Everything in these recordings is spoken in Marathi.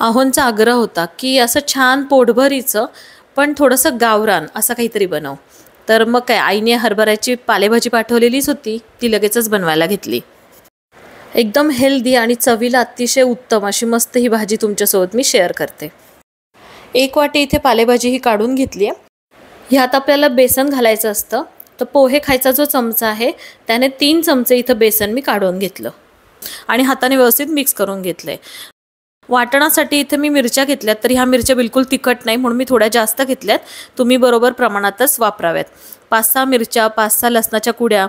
आहोंचा आग्रह होता की असं छान पोटभरीचं पण थोडंसं गावरान असं काहीतरी बनव. तर मग काय आईने हरभऱ्याची पालेभाजी पाठवलेलीच होती, ती लगेचच बनवायला घेतली. एकदम हेल्दी आणि चवीला अतिशय उत्तम अशी मस्त ही भाजी तुमच्यासोबत मी शेअर करते. 1 वाटी इथे पालेभाजी ही काढून घेतली आहे. ह्यात आपल्याला बेसन घालायचं असतं. तर पोहे खायचा जो चमचा आहे त्याने 3 चमचे इथं बेसन मी काढून घेतलं आणि हाताने व्यवस्थित मिक्स करून घेतले. वाटणासाठी इथे मी मिरच्या घेतल्यात, तर ह्या मिरच्या बिलकुल तिखट नाही म्हणून मी थोड्या जास्त घेतल्यात. तुम्ही बरोबर प्रमाणातच वापराव्यात. 5-6 मिरच्या, 5-6 लसणाच्या कुड्या,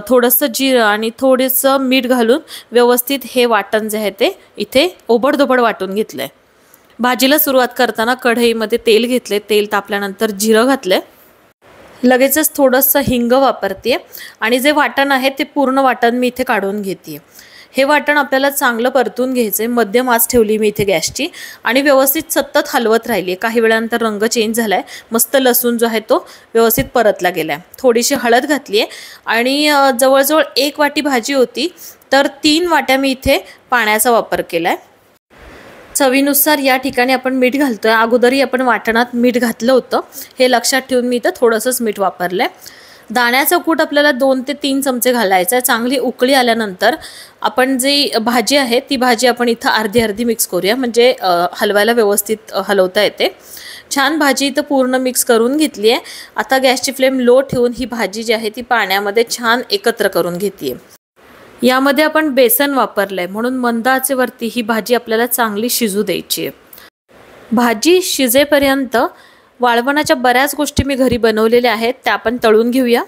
थोडंसं जिरं आणि थोडंसं मीठ घालून व्यवस्थित हे वाटण जे आहे ते इथे ओबडधोबड वाटून घेतलंय. भाजीला सुरुवात करताना कढईमध्ये तेल घेतले. तेल तापल्यानंतर जिरं घातले. लगेचच थोडंसं हिंग वापरते आणि जे वाटण आहे ते पूर्ण वाटण मी इथे काढून घेते. हे वाटण आपल्याला चांगलं परतून घ्यायचे. मध्यम आच ठेवली मी इथे गॅसची आणि व्यवस्थित सतत हलवत राहिली. काही वेळानंतर रंग चेंज झालाय. मस्त लसूण जो आहे तो व्यवस्थित परतला गेलाय. थोडीशी हळद घातली आहे आणि जवळजवळ 1 वाटी भाजी होती, तर 3 वाट्या मी इथे पाण्याचा वापर केलाय. चवीनुसार या ठिकाणी आपण मीठ घालतोय. अगोदरही आपण वाटणात मीठ घातलं होतं, हे लक्षात ठेवून मी इथं थोडंसंच मीठ वापरलंय. दाण्याचं कूट आपल्याला 2 ते 3 चमचे घालायचं आहे. चांगली उकळी आल्यानंतर आपण जी भाजी आहे ती भाजी आपण इथं अर्धी मिक्स करूया, म्हणजे हलवायला व्यवस्थित हलवता येते. छान भाजी इथं पूर्ण मिक्स करून घेतली आहे. आता गॅसची फ्लेम लो ठेवून ही भाजी जी आहे ती पाण्यामध्ये छान एकत्र करून घेते. यामध्ये आपण बेसन वापरलंय म्हणून मंद आचेवरती ही भाजी आपल्याला चांगली शिजू द्यायची आहे. भाजी शिजेपर्यंत वाळवणाच्या बऱ्याच गोष्टी मी घरी बनवलेल्या आहेत, त्या आपण तळून घेऊया.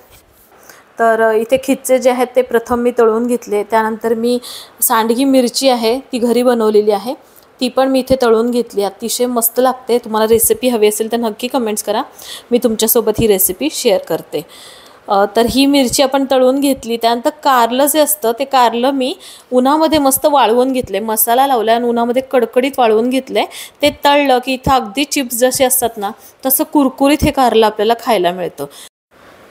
तर इथे खिच्चे जे आहेत ते प्रथम मी तळून घेतले. त्यानंतर मी सांडगी मिरची आहे ती घरी बनवलेली आहे, ती पण मी इथे तळून घेतली. अतिशय मस्त लागते. तुम्हाला रेसिपी हवी असेल तर नक्की कमेंट्स करा, मी तुमच्यासोबत ही रेसिपी शेअर करते. तर ही मिरची आपण तळून घेतली. त्यानंतर कारलं जे असतं ते कारलं मी उन्हामध्ये मस्त वाळवून घेतले. मसाला लावला आणि उन्हामध्ये कडकडीत वाळवून घेतले. ते तळलं की इथं अगदी चिप्स जसे असतात ना तसं कुरकुरीत हे कारलं आपल्याला खायला मिळतं.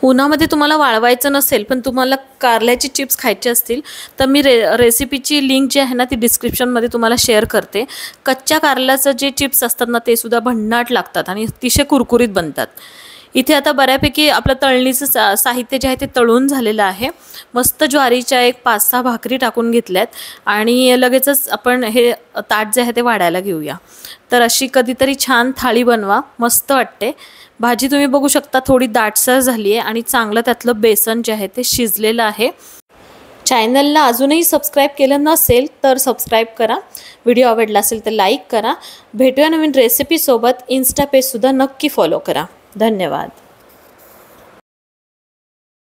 उन्हामध्ये तुम्हाला वाळवायचं नसेल पण तुम्हाला कारल्याची चिप्स खायचे असतील तर मी रेसिपीची लिंक जी आहे ना ती डिस्क्रिप्शनमध्ये तुम्हाला शेअर करते. कच्च्या कारल्याचं जे चिप्स असतात ना ते सुद्धा भन्नाट लागतात आणि अतिशय कुरकुरीत बनतात. इथे आता बऱ्यापैकी आपलं तळणीचं साहित्य जे आहे ते तळून झालेलं आहे. मस्त ज्वारीच्या एक 5-6 भाकरी टाकून घेतल्यात आणि लगेचच आपण हे ताट जे आहे ते वाढायला घेऊया. तर अशी कधीतरी छान थाळी बनवा, मस्त वाटते. भाजी तुम्ही बघू शकता थोडी दाटसर झाली आहे आणि चांगलं त्यातलं बेसन जे आहे ते शिजलेलं आहे. चॅनलला अजूनही सबस्क्राईब केलं नसेल तर सबस्क्राईब करा. व्हिडिओ आवडला असेल तर लाईक करा. भेटूया नवीन रेसिपीसोबत. इन्स्टा पेजसुद्धा नक्की फॉलो करा. धन्यवाद.